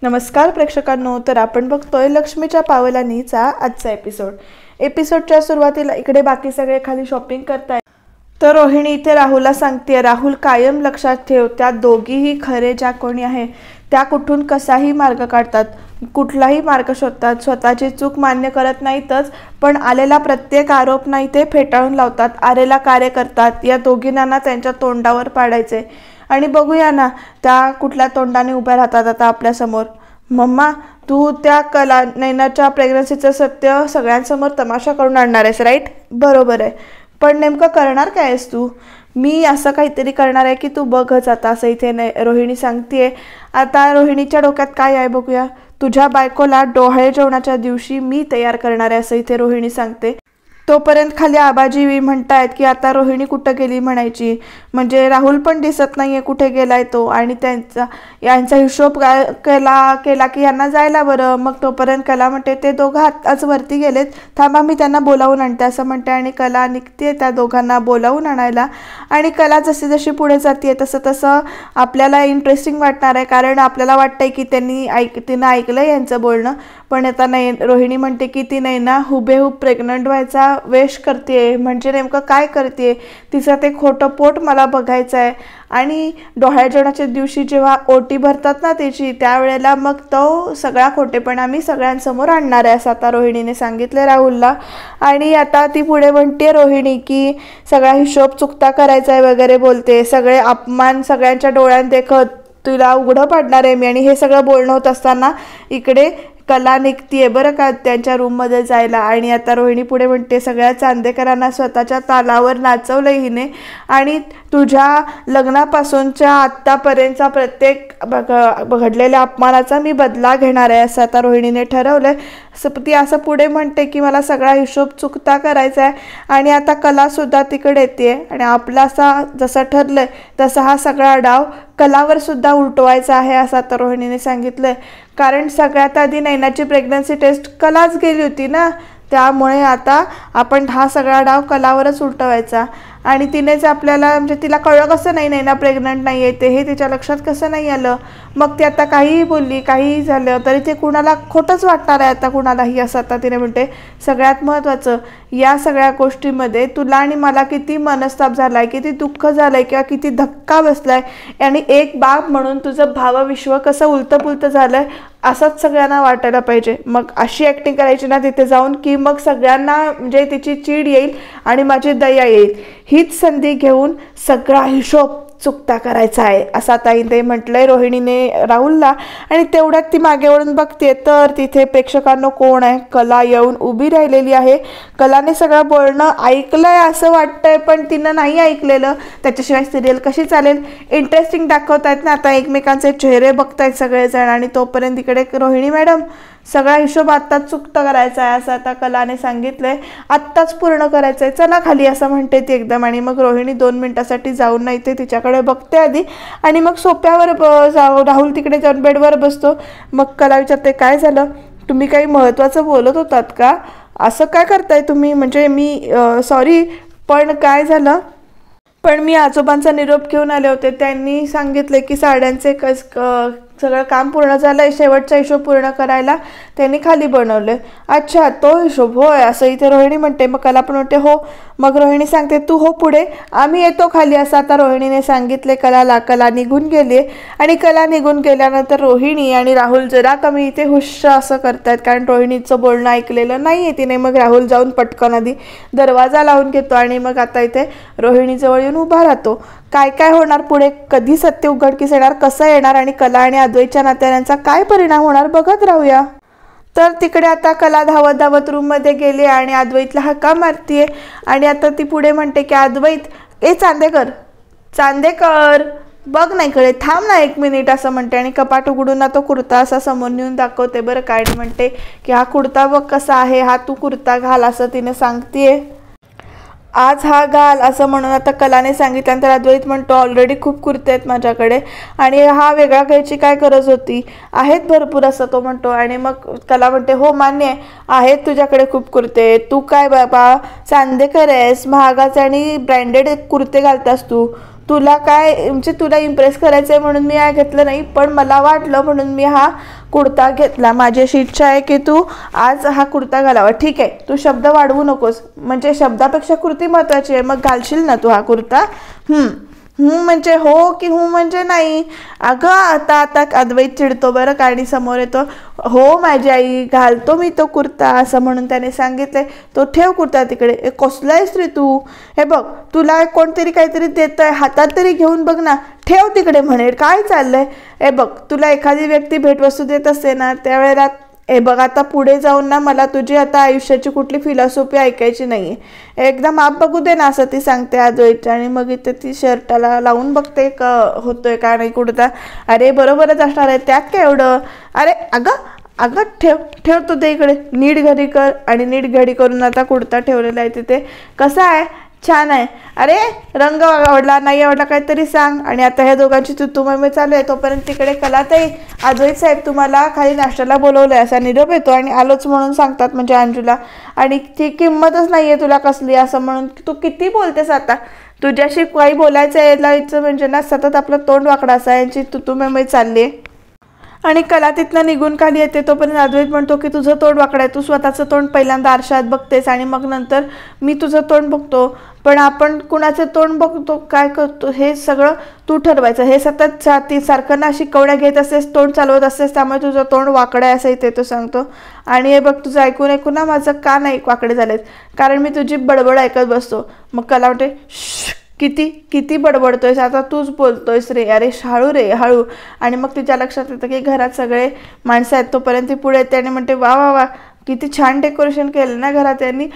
नमस्कार प्रेक्षकांनो, तर आपण बघतोय लक्ष्मीच्या पावलांनीचा आजचा एपिसोडच्या सुरुवातीला इकडे बाकी सगळे खाली शॉपिंग करताय, तर रोहिणी इथे राहुलला सांगते, राहुल कायम लक्षात ठेव, त्या दोघीही खरे ज्या कोणी आहे त्या कुठून कसाही मार्ग काढतात, कुठलाही मार्ग शोधतात, स्वतःची चूक मान्य करत नाहीतच पण आलेला प्रत्येक आरोप नाही ते फेटाळून लावतात, आरेला कार्य करतात। या दोघींना त्यांच्या तोंडावर पाडायचे आणि बघूया ना त्या कुठल्या तोंडाने उभ्या राहतात आता आपल्या समोर। मम्मा, तू त्या नैनाच्या प्रेग्नन्सीचं सत्य सगळ्यांसमोर तमाशा करून आणणार आहेस, राईट? बरोबर आहे, पण नेमकं करणार काय आहेस तू? मी असं काहीतरी करणार आहे की तू बघच आता, असं इथे रोहिणी सांगतेय। आता रोहिणीच्या डोक्यात काय आहे बघूया। तुझ्या बायकोला डोहाळे जेवणाच्या दिवशी मी तयार करणार आहे, असं इथे रोहिणी सांगते। तोपर्यंत खाली आबाजी म्हणतायत की आता रोहिणी कुठं गेली म्हणायची, म्हणजे राहुल पण दिसत नाहीये कुठे गेलाय तो, आणि यांचा हिशोब केला की यांना जायला बरं। मग तोपर्यंत कला म्हणते ते दोघं आत्ताच वरती गेलेत, थांबा मी त्यांना बोलावून आणते, असं म्हणते आणि कला निघते त्या दोघांना बोलावून आणायला। आणि कला जशी जशी पुढे जाते तसं तसं आपल्याला इंटरेस्टिंग वाटणार आहे, कारण आपल्याला वाटतंय की तिनं ऐकलं यांचं बोलणं। पण आता रोहिणी म्हणते की ती नैना हुबेहूब प्रेग्नंट व्हायचा वेश करते, म्हणजे नेमकं काय करते, तिचं ते खोटं पोट मला बघायचं आहे। आणि डोहाळे जेवणाच्या दिवशी जेव्हा ओटी भरतात ना त्याची, त्यावेळेला मग तो सगळा खोटेपणा मी सगळ्यांसमोर आणणार आहे, असं आता रोहिणीने सांगितलं राहुलला। आणि आता ती पुढे म्हणते रोहिणी की सगळा हिशोब चुकता करायचा आहे वगैरे बोलते, सगळे अपमान सगळ्यांच्या डोळ्यात देखत तुला उघडं पाडणार आहे मी। आणि हे सगळं बोलणं होत असताना इकडे कला निघतीये बरं का त्यांच्या रूममध्ये जायला। आणि आता रोहिणी पुढे म्हणते, सगळ्या चांदेकरांना स्वतःच्या तालावर नाचवलं हिने, आणि तुझ्या लग्नापासूनच्या आत्तापर्यंतचा प्रत्येक घडलेल्या अपमानाचा मी बदला घेणार आहे, असं आता रोहिणीने ठरवलंय। ती असं पुढे म्हणते की मला सगळा हिशोब चुकता करायचा आहे। आणि आता कलासुद्धा तिकडे येते आणि आपला जसं ठरलंय तसा हा सगळा डाव कलावर सुद्धा उलटवायचा आहे, असं आता रोहिणीने सांगितलंय। कारण सगळ्यात आधी नैनाची प्रेग्नन्सी टेस्ट कलाच गेली होती ना, त्यामुळे आता आपण हा सगळा डाव कलावरच उलटवायचा। आणि तिनेच आपल्याला, म्हणजे तिला कळलं कसं नाही नैना प्रेग्नंट नाही आहे ते, हे तिच्या लक्षात कसं नाही आलं? मग ती आता काहीही बोलली, काहीही झालं तरी ते कुणाला खोटंच वाटणार आहे आता कुणालाही, असं आता तिने म्हणते। सगळ्यात महत्त्वाचं, या सगळ्या गोष्टीमध्ये तुला आणि मला किती मनस्ताप झाला आहे, किती दुःख झालं आहे किंवा किती धक्का बसला आहे, आणि एक बाप म्हणून तुझं भावविश्व कसं उलटंपुलटं झालं आहे असंच सगळ्यांना वाटायला पाहिजे। मग अशी ॲक्टिंग करायची ना तिथे जाऊन की मग सगळ्यांना म्हणजे तिची चीड येईल आणि माझी दया येईल। हीच संधी घेऊन सगळा हिशोब चुकता करायचा आहे, असं आता इथे म्हटलंय रोहिणीने राहुलला। आणि तेवढ्यात ती मागे वळून बघते तर तिथे प्रेक्षकांनो कोण आहे, कला येऊन उभी राहिलेली आहे। कलाने सगळं बोलणं ऐकलंय असं वाटतंय, पण तिनं नाही ऐकलेलं, त्याच्याशिवाय सिरियल कशी चालेल? इंटरेस्टिंग दाखवतायत ना आता, एकमेकांचे चेहरे बघतायत सगळेजण। आणि तोपर्यंत इकडे रोहिणी मॅडम, सगळा हिशोब आत्ताच चुकता करायचा आहे, असं आता कलाने सांगितलंय, आत्ताच पूर्ण करायचं आहे, चला खाली, असं म्हणते ती एकदम। आणि मग रोहिणी 2 मिनिटासाठी जाऊन नाही ते तिच्याकडे बघते आधी, आणि मग सोप्यावर राहुल तिकडे जाऊन बेडवर बसतो। मग कला विचारते, काय झालं, तुम्ही काही महत्त्वाचं बोलत होतात का? असं काय करताय तुम्ही? म्हणजे मी सॉरी, पण काय झालं? पण मी आजोबांचा निरोप घेऊन आले होते, त्यांनी सांगितले की साड्यांचे सगळं काम पूर्ण झालं आहे, शेवटचा हिशोब पूर्ण करायला त्यांनी खाली बनवलं आहे। अच्छा, तो हिशोब होय, असं इथे रोहिणी म्हणते। मग कला पण म्हणते हो। मग रोहिणी सांगते, तू हो पुढे, आम्ही येतो खाली, असं आता रोहिणीने सांगितले कलाला। कला निघून गेली, आणि कला निघून गेल्यानंतर रोहिणी आणि राहुल जरा कमी इथे हुश असं करतायत, कारण रोहिणीचं बोलणं ऐकलेलं नाही आहे तिने। मग राहुल जाऊन पटकन आधी दरवाजा लावून घेतो आणि मग आता इथे रोहिणीजवळ येऊन उभा राहतो। काय काय होणार पुढे, कधी सत्य उघडकीस येणार, कसं येणार, आणि कला आणि अद्वैतच्या नात्यांचा काय परिणाम होणार बघत राहूया। तर तिकडे आता कला धावत धावत रूममध्ये गेली आणि अद्वैतला हक्का मारतीये। आणि आता ती पुढे म्हणते की अद्वैत, ए चांदेकर बघ ना इकडे, थांब ना 1 मिनिट, असं म्हणते। आणि कपाट उघडून ना तो कुर्ता असा समोर नेऊन दाखवते बरं काय, म्हणते की हा कुर्ता बघ कसा आहे, हा तू कुर्ता घाल, असं तिने सांगतेय। आज हा घाल, असं म्हणून आता कलाने सांगितल्यानंतर अद्वैत म्हणतो, ऑलरेडी खूप कुर्ते आहेत माझ्याकडे, आणि हा वेगळा घ्यायची काय गरज होती, आहेत भरपूर, असं तो म्हणतो। आणि मग कला म्हणते, हो मान्य आहेत तुझ्याकडे खूप कुर्ते, तू काय बाबा चांदेकर आहेस, महागाचे आणि ब्रँडेड कुर्ते घालतास तू, तुला काय म्हणजे तुला इम्प्रेस करायचं आहे म्हणून मी घेतलं नाही, पण मला वाटलं म्हणून मी हा कुर्ता घेतला, माझी अशी इच्छा आहे की तू आज हा कुर्ता घालावा. ठीक आहे, तू शब्द वाढवू नकोस, म्हणजे शब्दापेक्षा कृती महत्त्वाची आहे. मग घालशील ना तू हा कुर्ता? म्हणजे हो की म्हणजे नाही. अगं आता अद्वैत चिडतो बरं का, आणि समोर येतो. हो माझी आई, घालतो मी तो कुर्ता असं म्हणून त्याने सांगितलंय. तो ठेव कुर्ता तिकडे. कसला आहेस रे तू? हे बघ, तुला कोणतरी काहीतरी देतंय, हातात तरी घेऊन बघ ना. ठेव तिकडे म्हणे. काय चाललंय? हे बघ, तुला एखादी व्यक्ती भेटवस्तू देत असते ना, त्यावेळेला हे बघ, आता पुढे जाऊन ना मला तुझी आता आयुष्याची कुठली फिलॉसॉफी ऐकायची नाही आहे. एकदा माप बघू दे ना, असं ती सांगते अद्वैत. आणि मग इथे ती शर्टाला लावून बघते होतोय का नाही कुर्ता. अरे बरोबरच असणार आहे, त्यात काय एवढं. अरे अगं ठेव तू ते इकडे. नीट घडी कर. आणि नीट घडी करून आता कुर्ता ठेवलेला आहे तिथे. कसा आहे? छान आहे. अरे रंग आवडला नाही आवडला काहीतरी सांग. आणि आता ह्या दोघांची तुतुमय चालू आहे. तोपर्यंत तिकडे कलाताई, अद्वैत साहेब तुम्हाला खाली नाश्त्याला बोलवलं आहे असा निरोप येतो. आणि आलोच म्हणून सांगतात म्हणजे अंजूला. आणि ती किंमतच नाही आहे तुला कसली असं म्हणून. तू किती बोलतेस आता? तुझ्याशी काही बोलायचं यायचं म्हणजे ना सतत आपलं तोंड वाकडं असा यांची तुतुमय चालली आहे. आणि कला तिथनं निघून खाली येते. तोपर्यंत अद्वैत म्हणतो की तुझं तोंड वाकडं आहे, तू स्वतःचं तोंड पहिल्यांदा आरशात बघतेस आणि मग नंतर मी तुझं तोंड बघतो. पण आपण कुणाचं तोंड बघतो, काय करतो, हे सगळं तू ठरवायचं. हे सतत सारखं ना शिकवण्या घेत असतेस, तोंड चालवत असतेस, त्यामुळे तुझं तोंड वाकडं आहे असं इथे तो सांगतो. आणि हे बघ, तुझं ऐकून ना माझं का नाही वाकडे झालेत, कारण मी तुझी बडबड ऐकत बसतो. मग कला म्हणते, किती बडबडतोयस, आता तूच बोलतोयस रे. अरे हळू रे हळू. आणि मग तिच्या लक्षात येतं की घरात सगळे माणसं आहेत. तोपर्यंत ती पुढे येते आणि म्हणते, वा वा वा, किती छान डेकोरेशन केलं ना घरात यांनी.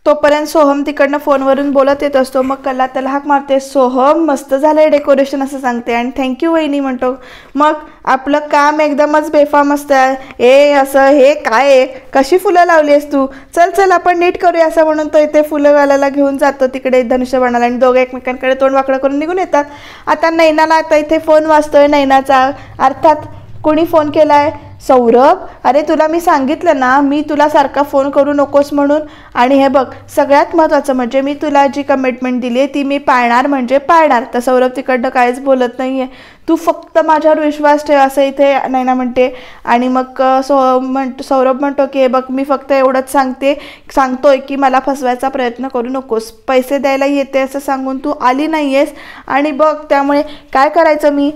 तोपर्यंत सोहम तिकडनं फोनवरून बोलत येत असतो. मग कला त्याला हाक मारते, सोहम मस्त झालंय डेकोरेशन असं सांगते. आणि थँक्यू वहिनी म्हणतो. मग आपलं काम एकदमच बेफाम असतं. असं हे काय आहे, कशी फुलं लावली आहेस तू, चल आपण नीट करूया असं म्हणून तो इथे फुलंवाल्याला घेऊन जातो तिकडे धनुष्यबाणाला. आणि दोघे एकमेकांकडे तोंड वाकडं करून निघून येतात. आता नैनाला आता इथे फोन वाजतोय नैनाचा. अर्थात कोणी फोन केलाय? सौरभ. अरे तुला मी सांगितलं ना, मी तुला सारखा फोन करू नकोस म्हणून. आणि हे बघ, सगळ्यात महत्त्वाचं म्हणजे मी तुला जी कमिटमेंट दिली आहे ती मी पाळणार म्हणजे पाळणार. तर सौरभ तिकडनं काहीच बोलत नाही आहे. तू फक्त माझ्यावर विश्वास ठेव असं इथे नैना म्हणते. आणि मग सौरभ म्हणतो की हे बघ, मी फक्त एवढंच सांगतोय की मला फसवायचा प्रयत्न करू नकोस. पैसे द्यायला येते असं सांगून तू आली नाही आहेस. आणि बघ, त्यामुळे काय करायचं मी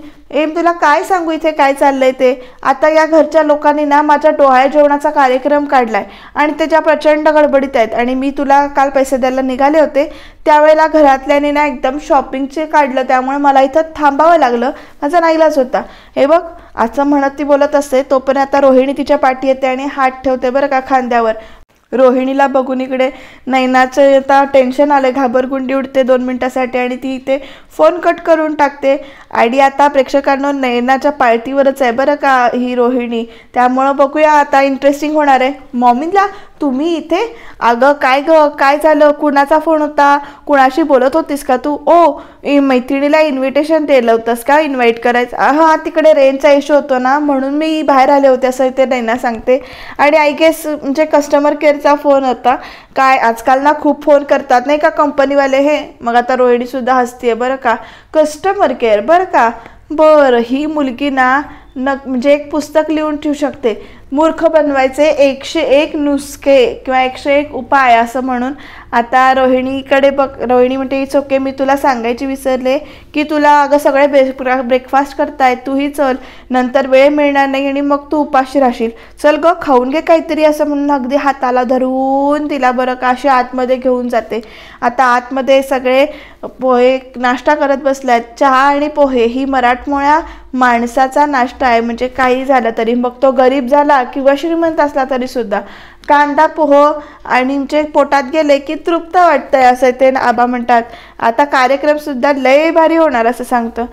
तुला काय सांगू इथे काय चाललंय ते. आता या घरच्या लोकांनी ना माझ्या डोहाळे जेवणाचा कार्यक्रम काढलाय आणि त्याच्या प्रचंड गडबडीत आहेत. आणि मी तुला काल पैसे द्यायला निघाले होते, त्यावेळेला घरातल्याने ना एकदम शॉपिंगचे काढलं, त्यामुळे मला इथं थांबावं लागलं, माझा नाईलाज होता. हे बघ असं म्हणत ती बोलत असते. तोपर्यंत आता रोहिणी तिच्या पाठी येते आणि हात ठेवते बरं का खांद्यावर. रोहिणीला बघून इकडे नैनाचं आता टेन्शन आलं, घाबरगुंडी उडते 2 मिनिटासाठी. आणि ती इथे फोन कट करून टाकते. आणि आता प्रेक्षकांना नैनाच्या पार्टीवरच आहे बरं का ही रोहिणी, त्यामुळं बघूया आता इंटरेस्टिंग होणार आहे. मॉमीला तुम्ही इथे? अगं काय झालं, कुणाचा फोन होता, कुणाशी बोलत होतीस का तू? मैत्रिणीला इन्व्हिटेशन दिलं होतंस का, इन्व्हाइट करायचं? हां, तिकडे रेंजचा इश्यू होतो ना म्हणून मी बाहेर आले होते असं इथे नैना सांगते. आणि आय गेस म्हणजे कस्टमर केअरचा फोन होता. काय आजकाल ना खूप फोन करतात नाही का कंपनीवाले हे. मग आता रोहिणीसुद्धा हसतीये बरं का. कस्टमर केअर बरं का. बरं, ही मुलगी ना म्हणजे एक पुस्तक लिहून ठेवू शकते, मूर्ख बनवायचे 101 नुस्खे किंवा 101 उपाय असं म्हणून. आता रोहिणीकडे बघ. रोहिणी म्हणते, इट्स ओके, मी तुला सांगायची विसरले की तुला अगं सगळे ब्रेकफास्ट करतायत, तूही चल, नंतर वेळ मिळणार नाही आणि मग तू उपाशी राहशील. चल गं खाऊन घे काहीतरी असं म्हणून अगदी हाताला धरून तिला बरं का अशी आतमध्ये घेऊन जाते. आता आतमध्ये सगळे पोहे नाश्ता करत बसल्यात. चहा आणि पोहे ही मराठमोळ्या माणसाचा नाश्ता आहे, म्हणजे काही झालं तरी, मग तो गरीब झाला किंवा श्रीमंत असला तरी सुद्धा कांदा पोह आणि म्हणजे पोटात गेले की तृप्त वाटतंय असं ते आबा म्हणतात. आता कार्यक्रम सुद्धा लय भारी होणार असं सांगतं.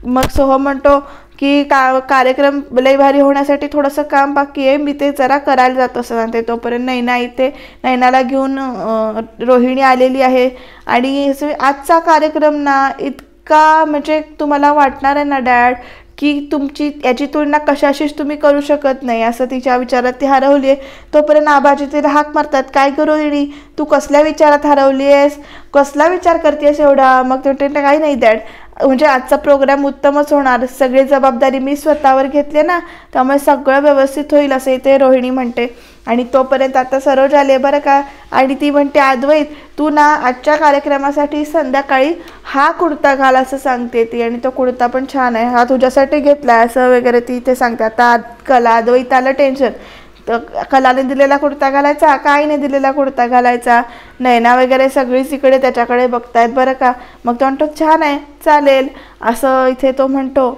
मग सोहम म्हणतो की कार्यक्रम लय भारी होण्यासाठी थोडंसं काम बाकी आहे, मी ते जरा करायला जातो असं सांगते. तोपर्यंत नैनाला घेऊन रोहिणी आलेली आहे. आणि आजचा कार्यक्रम ना इतका म्हणजे तुम्हाला वाटणार आहे ना डॅड की तुमची याची तुलना कशाशीच तुम्ही करू शकत नाही असं तिच्या विचारात ती हरवली आहे. तोपर्यंत आबाजी तिला हाक मारतात, काय करू रोहिणी, तू कसल्या विचारात हरवली आहेस, कसला विचार करतेस एवढा? मग ते काही नाही डॅड, म्हणजे आजचा प्रोग्राम उत्तमच होणार, सगळी जबाबदारी मी स्वतःवर घेतली ना, त्यामुळे सगळं व्यवस्थित होईल असं इथे रोहिणी म्हणते. आणि तोपर्यंत आता सरोज आले बरं का, आणि ती म्हणते अद्वैत तू ना आजच्या कार्यक्रमासाठी संध्याकाळी हा कुर्ता घाल असं सांगते ती, आणि तो कुर्ता पण छान आहे, हा तुझ्यासाठी घेतला असं वगैरे ती इथे सांगते. आता अद्वैताला टेन्शन, तर कलाने दिलेला कुर्ता घालायचा का आईने दिलेला कुर्ता घालायचा. नैना वगैरे सगळीच इकडे त्याच्याकडे बघतायत बरं का. मग तो म्हणतो छान आहे चालेल असं इथे तो म्हणतो.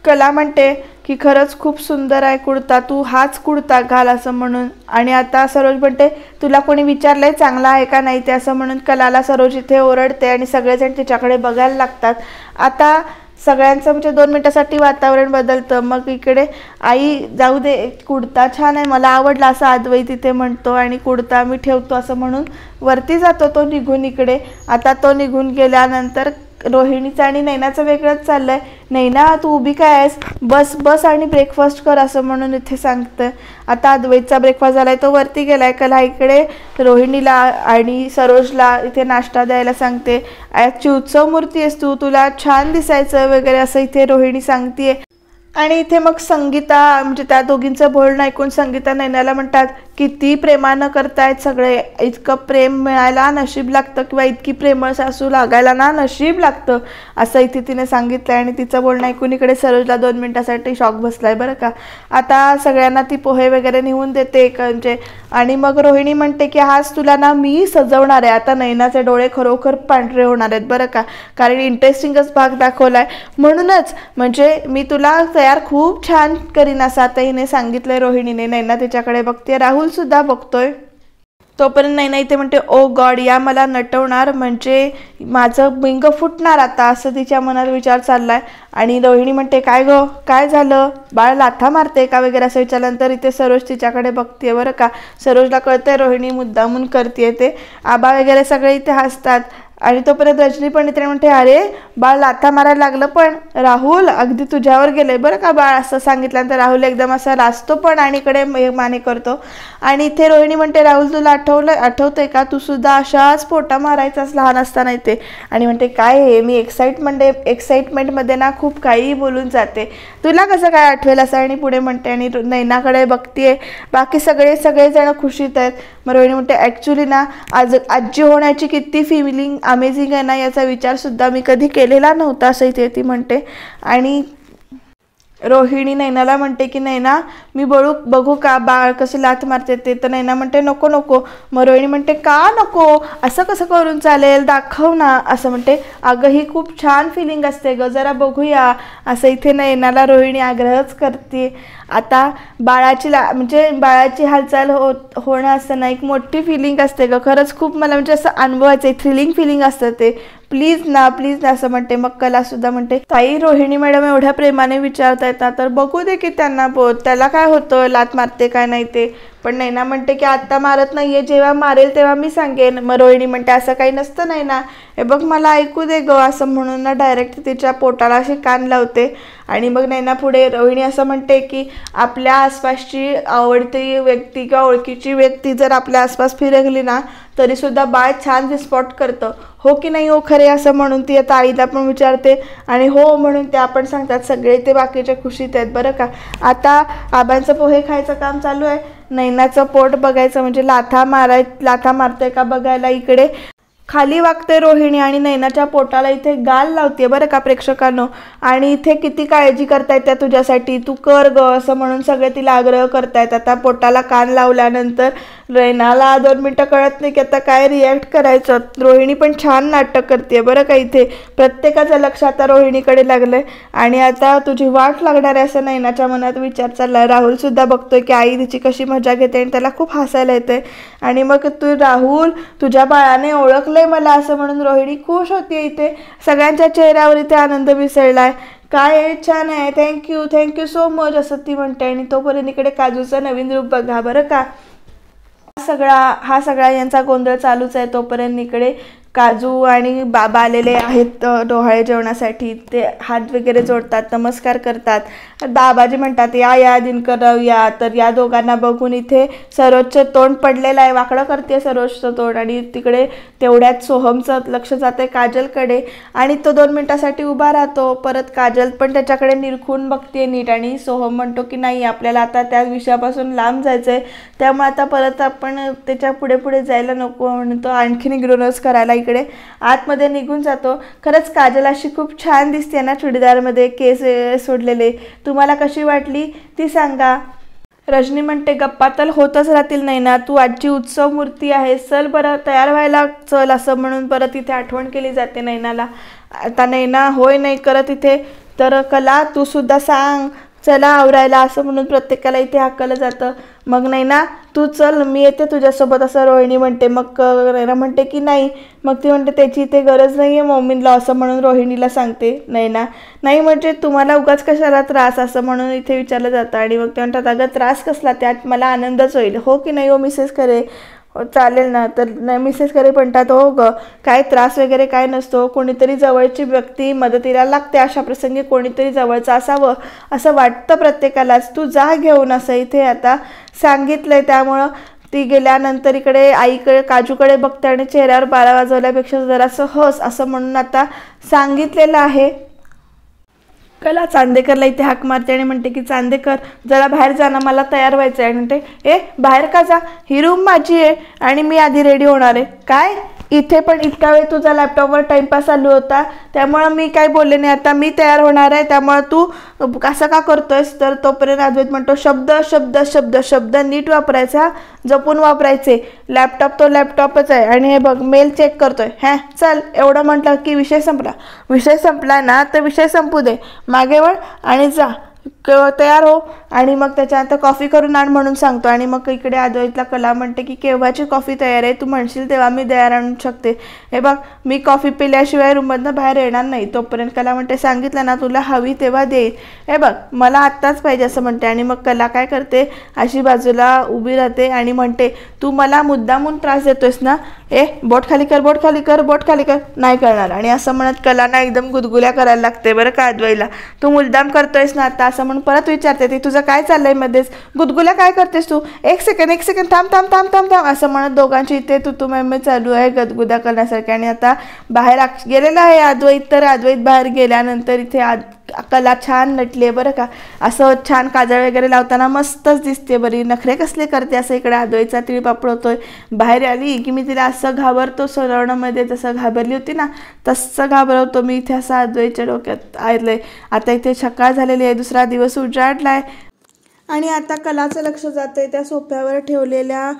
कला म्हणते की खरंच खूप सुंदर आहे कुर्ता, तू हाच कुर्ता घाल असं म्हणून. आणि आता सरोज म्हणते तुला कोणी विचारलंय चांगला आहे का नाही ते असं म्हणून कलाला सरोज इथे ओरडते आणि सगळेजण तिच्याकडे बघायला लागतात. आता सगळ्यांचं म्हणजे 2 मिनिटासाठी वातावरण बदलतं. मग इकडे आई जाऊ दे कुर्ता छान आहे मला आवडला असं अद्वैत तिथे म्हणतो, आणि कुर्ता मी ठेवतो असं म्हणून वरती जातो तो निघून इकडे. आता तो निघून गेल्यानंतर रोहिणीचं आणि नैनाचं वेगळंच चाललंय. नैना तू उभी काय आहेस, बस बस आणि ब्रेकफास्ट कर असं म्हणून इथे सांगतं. आता अद्वैतचा ब्रेकफास्ट झालाय, तो वरती गेलाय. कला इकडे रोहिणीला आणि सरोजला इथे नाश्ता द्यायला सांगते. आजची उत्सव मूर्ती आहेस तू, तुला छान दिसायचं वगैरे असं इथे रोहिणी सांगतेय. आणि इथे मग संगीता म्हणजे त्या दोघींचं बोलणं ऐकून संगीता नैनाला म्हणतात किती प्रेमानं करतायत सगळे, इतकं प्रेम मिळायला नशीब लागतं किंवा इतकी प्रेमळ सासू लागायला ना नशीब लागतं असं इथे तिने सांगितलं. आणि तिचं बोलणं ऐकून इकडे सरोजला 2 मिनिटासाठी शॉक बसलाय बरं का. आता सगळ्यांना ती पोहे वगैरे नेऊन देते म्हणजे. आणि मग रोहिणी म्हणते की हाच तुला ना मी सजवणार आहे. आता नैनाचे डोळे खरोखर पांढरे होणार आहेत बरं का, कारण इंटरेस्टिंगच भाग दाखवलाय म्हणूनच. म्हणजे मी तुला तयार खूप छान करीन असं आता हिने सांगितलंय रोहिणीने. नैना तिच्याकडे बघते, राहुल सुद्धा बघतोय. तोपर्यंत नैना इथे म्हणते ओ गॉड या मला नटवणार म्हणजे माझं बिंग फुटणार आता असं तिच्या मनात विचार चाललाय. आणि रोहिणी म्हणते काय गो काय झालं, बाळ लाथा मारते का वगैरे असं विचारल्यानंतर इथे सरोज तिच्याकडे बघते बरं का. सरोजला कळतंय रोहिणी मुद्दामून करते ते. आबा वगैरे सगळे इथे हसतात. आणि तोपर्यंत रजनी पण इथे म्हणते अरे बाळ लाथा मारायला लागलं, पण राहुल अगदी तुझ्यावर गेलंय बरं का बाळ असं सांगितल्यानंतर राहुल एकदम असा लाजतो पण आणि इकडे माने करतो. आणि इथे रोहिणी म्हणते राहुल तुला आठवतंय का, तू सुद्धा अशाच पोटा मारायचाच लहान असताना इथे. आणि म्हणते काय हे मी एक्साइटमेंटमध्ये ना खूप काही बोलून जाते, तुला कसं काय आठवेल असं. आणि पुढे म्हणते आणि नैनाकडे बघतीये, बाकी सगळेजण खुशीत आहेत. मग रोहिणी म्हणते ॲक्च्युली ना आजी होण्याची किती फिलिंग अमेझिंग आहे ना, याचा विचार सुद्धा मी कधी केलेला नव्हता असं इथे ती म्हणते. आणि रोहिणी नैनाला म्हणते की नैना मी बघू का बाळ कसे लाथ मारते ते. तर नैना म्हणते नको नको. मग रोहिणी म्हणते का नको, असं कसं करून चालेल, दाखव ना असं म्हणते. अगं ही खूप छान फिलिंग असते ग, जरा बघूया असं इथे नैनाला रोहिणी आग्रहच करते. आता बाळाची हालचाल होणं असं ना एक मोठी फिलिंग असते ग, खरंच खूप मला म्हणजे असं अनुभवायचं आहे, थ्रिलिंग फिलिंग असतं ते, प्लीज ना असं म्हणते. मग कला सुद्धा म्हणते ताई रोहिणी मॅडम एवढ्या प्रेमाने विचारतायत ना तर बघू दे की त्यांना त्याला काय होतं, लात मारते काय नाही ते. पण नैना म्हणते की आत्ता मारत नाहीये, जेव्हा मारेल तेव्हा मी सांगेन. मग रोहिणी म्हणते असं काही नसतं नैना, हे बघ मला ऐकू दे ग असं म्हणून ना डायरेक्ट तिच्या पोटाला अशी कान लावते. आणि मग नैना पुढे रोहिणी असं म्हणते की आपल्या आसपासची आवडती व्यक्ती किंवा ओळखीची व्यक्ती जर आपल्या आसपास फिरकली ना तरीसुद्धा बाळ छान रिस्पॉन्ड करतं, हो की नाही हो खरे असं म्हणून ती आता आईला पण विचारते. आणि हो म्हणून त्या पण सांगतात. सगळे ते बाकीचे खुशीत आहेत बरं का. आता आबांचं पोहे खायचं काम चालू आहे. नैनाचं पोट बघायचं म्हणजे लाथा मारते का बघायला इकडे खाली वागते रोहिणी आणि नैनाच्या पोटाला इथे गाल लावते बरं का प्रेक्षकांनो. आणि इथे किती काळजी करतायत त्या तुझ्यासाठी, तू कर ग असं म्हणून सगळे तिला आग्रह करतायत. आता पोटाला कान लावल्यानंतर नैनाला 2 मिनटं कळत नाही की आता काय रिॲक्ट करायचं. रोहिणी पण छान नाटक करते बरं का. इथे प्रत्येकाचं लक्ष आता रोहिणीकडे लागलंय. आणि आता तुझी वाट लागणार आहे असं नैनाच्या मनात विचार चाललाय. राहुल सुद्धा बघतोय की आई तिची कशी मजा घेते आणि त्याला खूप हसायला येते. आणि मग तू राहुल तुझ्या बाळाने ओळखलंय मला असं म्हणून रोहिणी खुश होती. इथे सगळ्यांच्या चेहऱ्यावर इथे आनंद मिसळलाय. काय छान आहे, थँक्यू सो मच असं ती म्हणते. आणि तोपर्यंत इकडे काजूचं नवीन रूप बघा बरं का. हा सगळा यांचा गोंधळ चालूच आहे. तोपर्यंत इकडे काजू आणि बाबा आलेले आहेत डोहाळे जेवणासाठी. ते हात वगैरे जोडतात, नमस्कार करतात. बाबाजी म्हणतात या या दिनकरराव या. तर या दोघांना बघून इथे सरोजचं तोंड पडलेलं आहे, वाकडं करते सरोजचं तोंड. आणि तिकडे तेवढ्यात सोहमचं लक्ष जाते काजलकडे आणि तो 2 मिनिटासाठी उभा राहतो. परत काजल पण त्याच्याकडे निरखून बघते नीट आणि सोहम म्हणतो की नाही आपल्याला आता त्या विषयापासून लांब जायचं आहे, त्यामुळे आता परत आपण त्याच्या पुढे पुढे जायला नको म्हणून तो आणखीन इग्नोरन्स करायला इकडे आतमध्ये निघून जातो. खरंच काजल अशी खूप छान दिसते ना चुडीदारमध्ये, केस सोडलेले. तुम्हाला कशी वाटली ती सांगा. रजनी म्हणते गप्पा तर होतच राहतील नैना, तू आजची उत्सव मूर्ती आहे, चल बरं तयार व्हायला चल, असं म्हणून परत इथे आठवण केली जाते नैनाला. आता नैना होय नाही करत इथे, तर कला तू सुद्धा सांग चला आवरायला, असं म्हणून प्रत्येकाला इथे हाकलं जातं. मग नैना तू चल मी येते तुझ्यासोबत, असं रोहिणी म्हणते. मग नैना म्हणते की नाही. मग ती म्हणते त्याची इथे गरज नाही आहे मम्मीला, असं म्हणून रोहिणीला सांगते नैना. नाही म्हणजे तुम्हाला उगाच कशाला त्रास, असं म्हणून इथे विचारलं जातं. आणि मग ते म्हणतात अगं त्रास कसला, त्यात मला आनंदच होईल. हो की नाही हो मिसेस करे, चालेल ना. तर मिसेस करे म्हणतात हो ग काय त्रास वगैरे काय नसतो, कोणीतरी जवळची व्यक्ती मदतीला लागते, अशा प्रसंगी कोणीतरी जवळचं असावं असं वाटतं प्रत्येकालाच. तू जा घेऊन, असं इथे आता सांगितलंय. त्यामुळं ती गेल्यानंतर इकडे आईकडे काजूकडे बघते आणि चेहऱ्यावर 12 वाजवल्यापेक्षा जरासं हस, असं म्हणून आता सांगितलेलं आहे. कला चांदेकरला इथे हाक मारते आणि म्हणते की चांदेकर जरा बाहेर जा ना, मला तयार व्हायचं आहे. म्हणते ए बाहेर का जा, ही रूम माझी आहे आणि मी आधी रेडी होणार आहे. काय इथे पण इतका वेळ तुझा लॅपटॉपवर टाइमपास चालू होता, त्यामुळं मी काय बोलले नाही, आता मी तयार होणार आहे, त्यामुळं तू असं का करतोयस. तर तोपर्यंत अद्वैत म्हणतो शब्द शब्द शब्द शब्द नीट वापरायचा, जपून वापरायचे. लॅपटॉप तो लॅपटॉपच आहे आणि हे बघ मेल चेक करतोय. हॅ चल, एवढं म्हटलं की विषय संपला. विषय संपला ना तर विषय संपू दे, मागे वळ आणि जा तयार हो. आणि मग त्याच्यानंतर कॉफी करून आण म्हणून सांगतो. आणि मग इकडे अद्वैतला कला म्हणते की केव्हाची कॉफी तयार आहे, तू म्हणशील तेव्हा मी तयार आणू शकते. हे बघ मी कॉफी पिल्याशिवाय रूममधनं बाहेर येणार नाही. तोपर्यंत कला म्हणते सांगितलं ना तुला हवी तेव्हा देईल, हे बघ मला आत्ताच पाहिजे, असं म्हणते. आणि मग कला काय करते अशी बाजूला उभी राहते आणि म्हणते तू मला मुद्दामून त्रास देतोयस ना, बोट खाली कर, बोट खाली कर, बोट खाली कर, नाही करणार. आणि असं म्हणत कलांना एकदम गुदगुल्या करायला लागते बरं का अद्वैतला. तू मुद्दाम करतोयस ना आता, असं म्हणून परत विचारते ती तुझं काय चाललंय मध्येच, गुदगुल्या काय करतेस तू, एक सेकंड थांब थांब थांब थांब थांब, असं म्हणत दोघांची इथे तू मॅम चालू आहे गदगुदा करण्यासारखी. आणि आता बाहेर गेलेला आहे अद्वैत. तर अद्वैत बाहेर गेल्यानंतर इथे कला छान नटली आहे बरं का, असं छान काजळ वगैरे लावताना मस्तच दिसते. बरी नखरे कसले करते, असं इकडे अद्वैतचा तिळपापड होतोय. बाहेर आली की मी तिला असं घाबरतो, सलवणामध्ये जसं घाबरली होती ना तसं घाबरवतो मी इथे, असं अद्वैतच्या डोक्यात आलंय. आता इथे सकाळ झालेली आहे, दुसरा दिवस उजाडलाय. आणि आता कलाचं लक्ष जातंय त्या सोफ्यावर ठेवलेल्या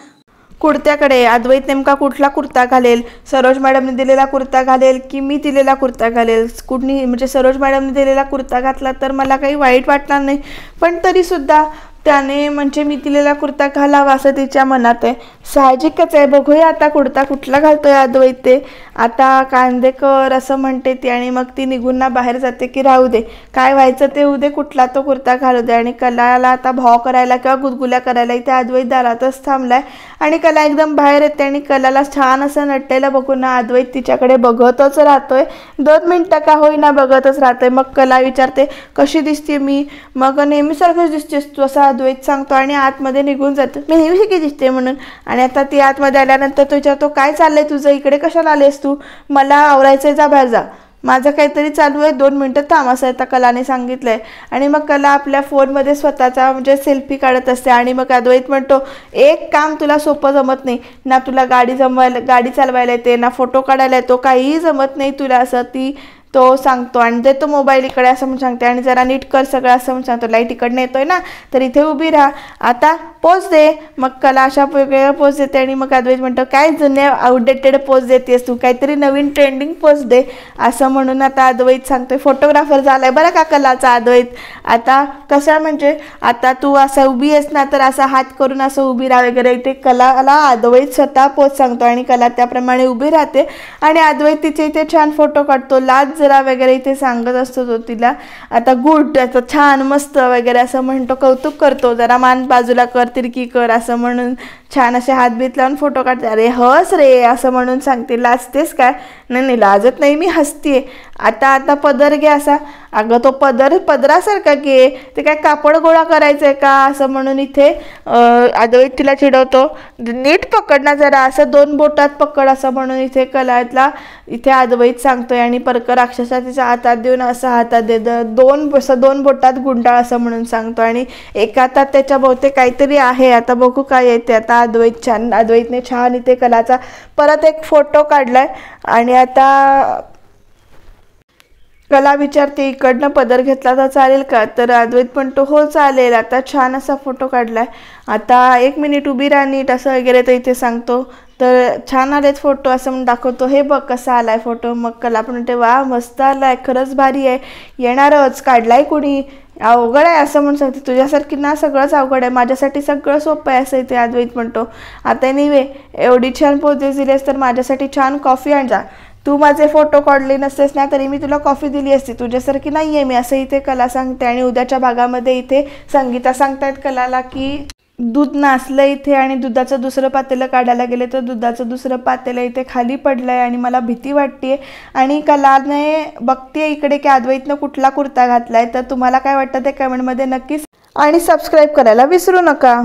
कुर्त्याकडे. अद्वैत नेमका कुठला कुर्ता घालेल, सरोज मॅडमने दिलेला कुर्ता घालेल की मी दिलेला कुर्ता घालेल. कुठली म्हणजे सरोज मॅडमने दिलेला कुर्ता घातला तर मला काही वाईट वाटणार नाही, पण तरीसुद्धा त्याने म्हणजे मी दिलेला कुर्ता घालावा असं तिच्या मनात आहे. साहजिकच आहे. बघूया आता कुर्ता कुठला घालतोय अद्वैत ते. आता कांदेकर असं म्हणते ती आणि मग ती निघून ना बाहेर जाते की राहू दे काय व्हायचं ते होऊ दे, कुठला तो कुर्ता घालू दे. आणि कलाला आता भाव करायला किंवा गुदगुल्या करायला इथे अद्वैत दारातच थांबलाय. आणि कला एकदम बाहेर येते आणि कलाला छान असं नटलेलं बघून ना अद्वैत तिच्याकडे बघतच राहतोय, 2 मिनिटं का होईना बघतच राहतोय. मग कला विचारते कशी दिसते मी, मग नेहमीसारखंच दिसतेस तू, असं अद्वैत सांगतो आणि आतमध्ये निघून जातो. मी नेहमी दिसते म्हणून. आणि आता ती आतमध्ये आल्यानंतर तो विचारतो काय चाललंय तुझं, इकडे कशाला आलेस तू, मला आवरायचंय, जा बाहेर जा, माझं काहीतरी चालू आहे, 2 मिनिटं थांब, असं आता कलाने सांगितलंय. आणि मग कला आपल्या फोनमध्ये स्वतःचा म्हणजे सेल्फी काढत असते. आणि मग अद्वैत म्हणतो एक काम तुला सोपं जमत नाही ना, तुला गाडी चालवायला येते ना, फोटो काढायला येतो, काहीही जमत नाही तुला, असं ती तो सांगतो. आणि देतो मोबाईल इकडे असं म्हणून सांगते आणि जरा नीट कर सगळं असं म्हणून सांगतो. लाईट इकडनं येतोय ना तर इथे उभी राहा, आता पोज दे. मग कला अशा वेगवेगळ्या पोज देते. आणि मग अद्वैत म्हणतो काय जुन्या आउटडेटेड पोज देतेस तू, काहीतरी नवीन ट्रेंडिंग पोज दे, असं म्हणून आता अद्वैत सांगतोय. फोटोग्राफर झालाय बरं का कलाचा अद्वैत. आता कसं म्हणजे आता तू असं उभी आहेस ना तर असा हात करून असं उभी राहा वगैरे, इथे कलाला अद्वैत स्वतः पोज सांगतो आणि कला त्याप्रमाणे उभी राहते. आणि अद्वैत तिचे इथे छान फोटो काढतो, लाज जरा वगैरे इथे सांगत असतो तो तिला. आता गुड, आता छान मस्त वगैरे असं म्हणतो, कौतुक करतो, जरा मान बाजूला कर, तिरकी कर, असं म्हणून छान असे हातबीत लावून फोटो काढते. अरे हस रे असं म्हणून सांगते. लाजतेस काय? नाही नाही लाजत नाही मी, हसतीये. आता पदर घे असा. अगं तो पदरासारखा घे, ते काय कापड गोळा करायचंय का असं म्हणून इथे अद्वैत तिला चिडवतो. नीट पकड ना जरा, असं 2 बोटात पकड असं म्हणून इथे कलाला इथे अद्वैत सांगतोय. आणि परकर अक्षरशः तिच्या हातात देऊन असं हातात देत 2 बोटात गुंडाळ असं म्हणून सांगतो. आणि एका हातात त्याच्या बहुतेक काहीतरी आहे. आता बघू काय येते. आता अद्वैतने छान इथे कलाचा परत एक फोटो काढलाय. आणि आता कला विचारते इकडनं पदर घेतला तर चालेल का? तर अद्वैत म्हणतो हो चालेल. आता छान असा फोटो काढलाय. आता 1 मिनिट उभी राहा नीट असं वगैरे तर इथे सांगतो. तर छान आलेत फोटो असं म्हणून दाखवतो. हे बघ कसा आलाय फोटो. मग कला पण म्हणते वा मस्त आलाय, खरंच भारी आहे, येणारच, काढलाय कुणी, अवघड आहे असं म्हणून सांगते. तुझ्यासारखी ना सगळंच अवघड आहे, माझ्यासाठी सगळं सोपं आहे असं इथे अद्वैत म्हणतो. आता एनिवे एवढी छान पोझेस दिलीस तर माझ्यासाठी छान कॉफी आण जा. तू माझे फोटो काढले नसतेस ना तरी मी तुला कॉफी दिली असती, तुझ्यासारखी नाही आहे मी असं इथे कला सांगते. आणि उद्याच्या भागामध्ये इथे संगीता सांगतायत कलाला की दूध नासलं इथे आणि दुधाचं दुसरं पातेलं काढायला गेले तर दुधाचं दुसरं पातेलं इथे खाली पडलंय आणि मला भीती वाटते. आणि कलाने बघते इकडे की अद्वैतनं कुठला कुर्ता घातलाय. तर तुम्हाला काय वाटतं ते कमेंटमध्ये नक्कीच आणि सबस्क्राईब करायला विसरू नका.